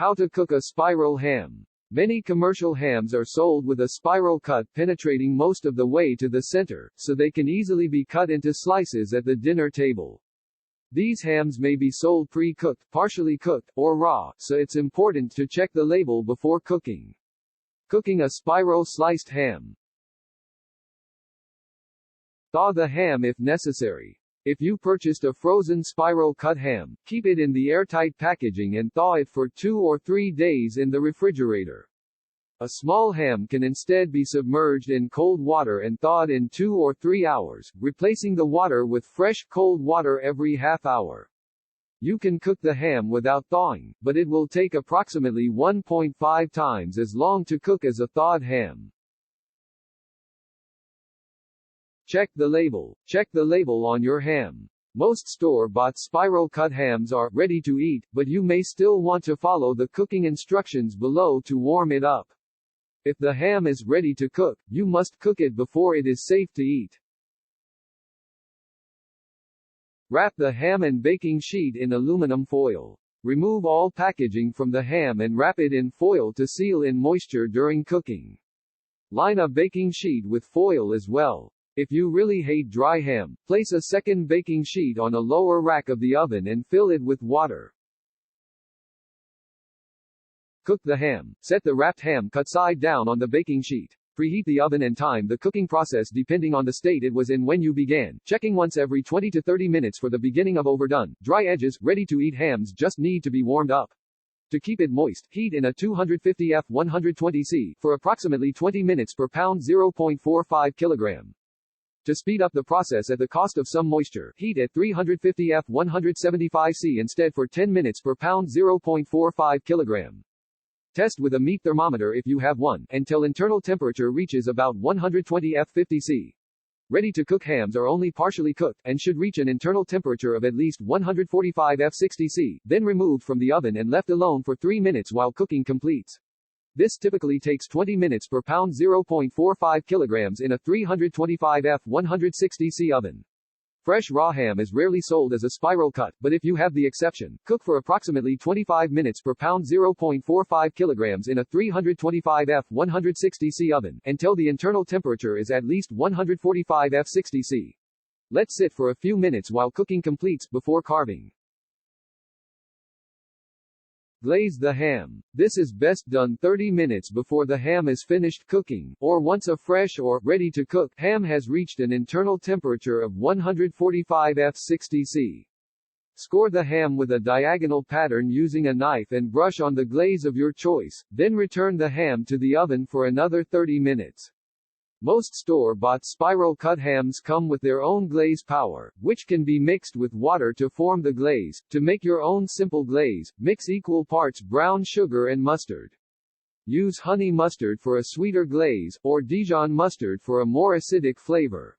How to cook a spiral ham. Many commercial hams are sold with a spiral cut penetrating most of the way to the center, so they can easily be cut into slices at the dinner table. These hams may be sold pre-cooked, partially cooked, or raw, so it's important to check the label before cooking. Cooking a spiral sliced ham. Thaw the ham if necessary. If you purchased a frozen spiral cut ham, keep it in the airtight packaging and thaw it for 2 or 3 days in the refrigerator. A small ham can instead be submerged in cold water and thawed in 2 or 3 hours, replacing the water with fresh cold water every half hour. You can cook the ham without thawing, but it will take approximately 1.5 times as long to cook as a thawed ham. Check the label. Check the label on your ham. Most store-bought spiral-cut hams are ready to eat, but you may still want to follow the cooking instructions below to warm it up. If the ham is ready to cook, you must cook it before it is safe to eat. Wrap the ham in baking sheet in aluminum foil. Remove all packaging from the ham and wrap it in foil to seal in moisture during cooking. Line a baking sheet with foil as well. If you really hate dry ham, place a second baking sheet on a lower rack of the oven and fill it with water. Cook the ham. Set the wrapped ham cut side down on the baking sheet. Preheat the oven and time the cooking process depending on the state it was in when you began, checking once every 20 to 30 minutes for the beginning of overdone, dry edges. Ready-to-eat hams just need to be warmed up. To keep it moist, heat in a 250 F 120 C for approximately 20 minutes per pound 0.45 kilogram. To speed up the process at the cost of some moisture, heat at 350 F 175 C instead for 10 minutes per pound 0.45 kilogram. Test with a meat thermometer if you have one, until internal temperature reaches about 120 F 50 C. Ready-to-cook hams are only partially cooked, and should reach an internal temperature of at least 145 F 60 C, then removed from the oven and left alone for 3 minutes while cooking completes. This typically takes 20 minutes per pound 0.45 kilograms in a 325 F 160 C oven. Fresh raw ham is rarely sold as a spiral cut, but if you have the exception, cook for approximately 25 minutes per pound 0.45 kilograms in a 325 F 160 C oven, until the internal temperature is at least 145 F 60 C. Let sit for a few minutes while cooking completes, before carving. Glaze the ham. This is best done 30 minutes before the ham is finished cooking, or once a fresh or ready-to-cook ham has reached an internal temperature of 145 F 60 C. Score the ham with a diagonal pattern using a knife and brush on the glaze of your choice, then return the ham to the oven for another 30 minutes. Most store-bought spiral-cut hams come with their own glaze powder, which can be mixed with water to form the glaze. To make your own simple glaze, mix equal parts brown sugar and mustard. Use honey mustard for a sweeter glaze, or Dijon mustard for a more acidic flavor.